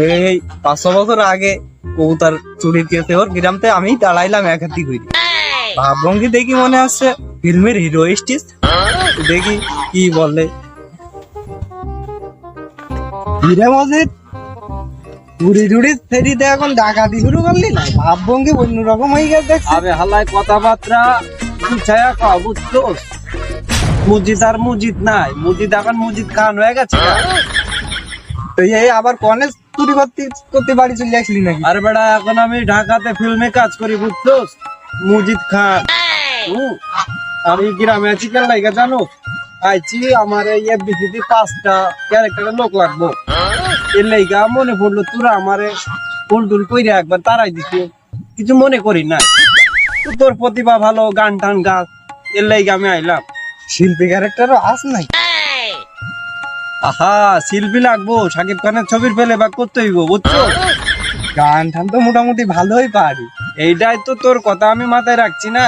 এই 500 বছর আগে কবুতর চুরির কেসে ওর গ্রামতে আমি দাঁড়াইলাম এক হাতি করে। ভাবভঙ্গি দেখি মনে হচ্ছে ফিল্মের হিরো স্টিচ। দেখি কি বলে। হিরে মজিদ চুরি টুরি ফেরিতে এখন ডাকাতি শুরু করলি না? ভাবভঙ্গি অন্যরকম হয়ে গেছে দেখছি। আবে হালায় কথাবার্তা গুছায়া কও, বুঝছো? মুজিদ আর মুজিদ নাই, মুজিদ এখন মুজিদ খান হয়ে গেছে। তো এই আবার কনে চুরি করতে করতে বাড়ি চলে আসলি নাকি? আরে বেটা, এখন আমি ঢাকাতে ফিল্মে কাজ করি, বুঝছো? মুজিদ খান। আমি গ্রামে আছি কেন লাগে জানো? আইছি আমার এই এফবিসিতে 5টা ক্যারেক্টারের লোক লাগবো। এর লাইগা মনে পড়লো তোরা আমারে ফুল টুল কইরা একবার তারাই দিছে, কিছু মনে করি না। তো তোর প্রতিভা ভালো, গান টান গাছ, এর লাইগা আমি আইলাম। শিল্পী ক্যারেক্টারও আস নাই? আহা, শিল্পী লাগবো, শাকিব খানের ছবির ফেলে বা করতে হইব, বুঝছো? গান টান তো মোটামুটি ভালোই পারি। এইটাই তো তোর কথা আমি মাথায় রাখছি না।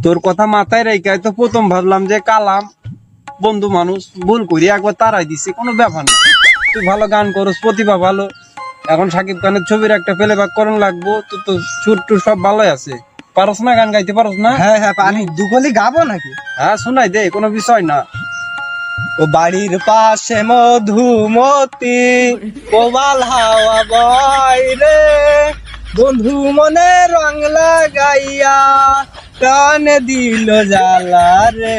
তোর কথা মাথায় রেখে তো প্রথম ভাবলাম যে কালাম বন্ধু মানুষ, ভুল করি একবার তারাই দিছি, কোনো ব্যাপার না। তুই ভালো গান করস, প্রতিভা ভালো। এখন শাকিব খানের ছবির একটা ফেলে বাক করণ লাগবো, তো তো সুর টুর সব ভালোই আছে। পারস না গান গাইতে? পারস না? হ্যাঁ হ্যাঁ পারি। দুগলি গাবো নাকি? হ্যাঁ, শোনাই দে, কোনো বিষয় না। ও বাড়ির পাশে মধুমতি, কোবাল হাওয়া বয় রে, বন্ধু মনে রং লাগাইয়া কানে দিল জ্বালা রে।